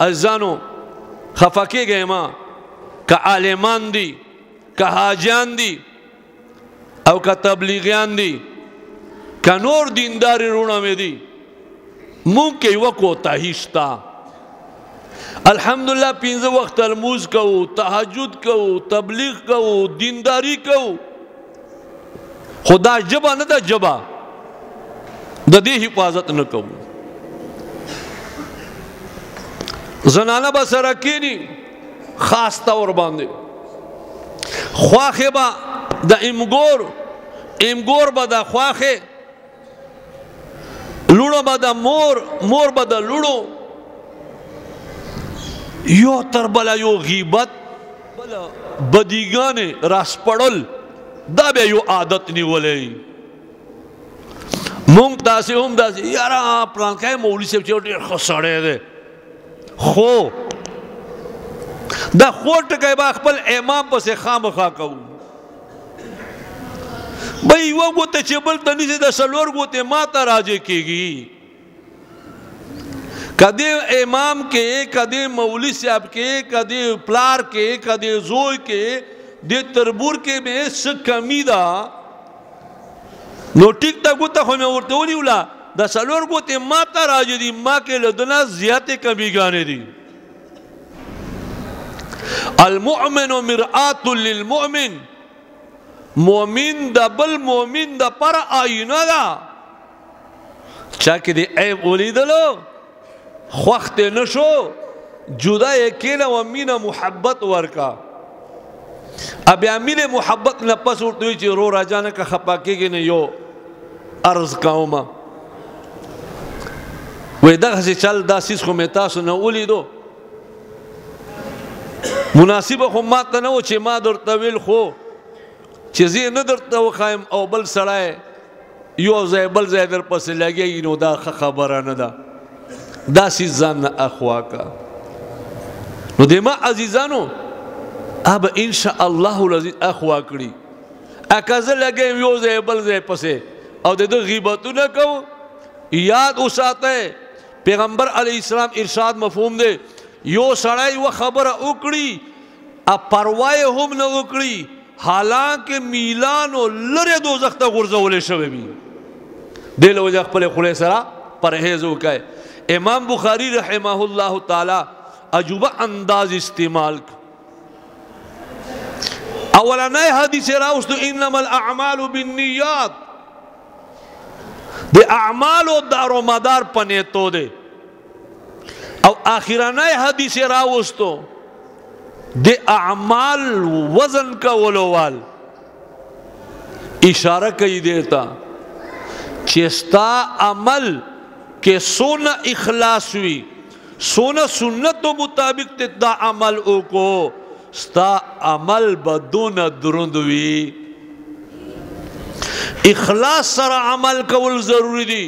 عزیزانو خفا کېږئ ما که عالمان دي که حاجیان دي او که تبلیغیان دي که نور دینداری روڼه مې دي مونږ کې یوه کوتاهي شته الحمدلله 15 وخت لمونځ کوو تهجد کوو تبلیغ کوو دینداری کوو خو دا ژبه نه ده ژبه د دې حفاظت نه کوو زنانه به سره کېني خاص طور باندې خواښې به د امګور به د خواښې لوڼه به د مور به د لوڼو یو تر بله یو غیبت بدیګانې راسپړل دا بیا یو عادت نیولی مونږ داسې هم داسې یاره پلانکی مولوي صاحب چې ډېر ښه سړی دی خو دا خو ټکی به خپل امام پسې خامخا کوو بھئی یوه ګوته چې بل ته نیسي د څلور ګوتې ما ته راجع کېږي که دې امام کې که دې مولوي صاحب کې که دې پلار کې که دې زوی کې دې تربور کې مې څه کمی ده نو ټیک ته ګوته خو مې ورته ونیوله د څلور ګوتې ما ته راجع دي ما کې له ده نه زیاتې کمیګانې دي المؤمن مرآت للمؤمن مومن د بل مومن د پر آینه ده چا کې دې عیب ولیدلو خوښ دې نه شو جدا یې کېله و مینه محبت ورکا بیا مینې محبت نه پس ورته وایي چې رو راجانه که خفه کېږي نه یو عرض کومه وایي دغسې چل دا څیز خو مې تاسو نه ولیدو مناسبه خو ما ته نه و چې ما درته ویل خو چې زه نه درته وښایم او بل سړی یو ځای بل ځای در پسې لګېږي نو دا ښه خبره نه ده داسې ځان نه اخوا کا نو د ما عزیزانو به انشاءالله العزیز اخوا کړي که زه لګیم یو ځای بل ځای پسې او د ده غیبتونه کوو یاد وساتئ پیغمبر علیه السلام ارشاد مفهوم دی یو سړی یوه خبره وکړي پروا یې هم نه وکړي حالانکه میلانو لرې دوزخ ته غورځولی شوی وي دې له وجه خپلې خولې سره پرهیز وکړئ امام بخاری رحمه الله تعالی عجوبه انداز استعمال اولنی حدیث راوستو انما الاعمال بالنیات د اعمالو دارو مدار په نیتو دی او آخرنی حدیث راوستو د اعمال وزن کولو وال اشاره کوي دیتا چې ستا عمل کې سونه اخلاص وي سونه سنتو مطابق ته دا عمل وکړو ستا عمل بدون دروند وي اخلاص سره عمل کول ضروری دی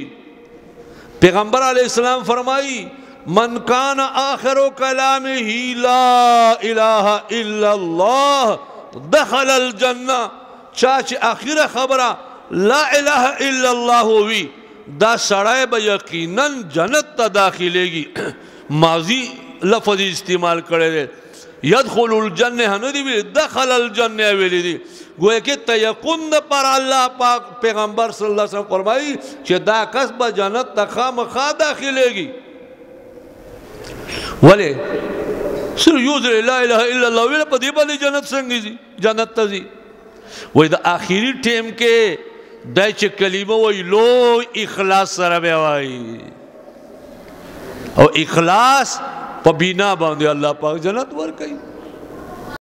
پیغمبر علیہ السلام فرمائی من کان آخر کلامه لا الہ الا اللہ دخل الجنہ چاچ آخر خبرہ لا الہ الا اللہ ہوئی دا سڑائے با یقیناً جنت تا داخلے گی ماضی لفظ استعمال کرے دے یدخل الجنہ ہنو دی دخل الجنہ ویلی دی گوئے کہ تیقن پر اللہ پاک پیغمبر صلی اللہ علیہ وسلم فرمائی کہ دا کس با جنت تا خام خواہ داخلے گی ولی سر یوزر لا الہ الا اللہ ویلے پا دی بلی جنت سنگی زی جنت تا زی وی دا آخری ٹیم کے دای چه کلمه وی لو اخلاص سره بیوائی او اخلاص پا بینا باندې الله پاک جنت ور کوي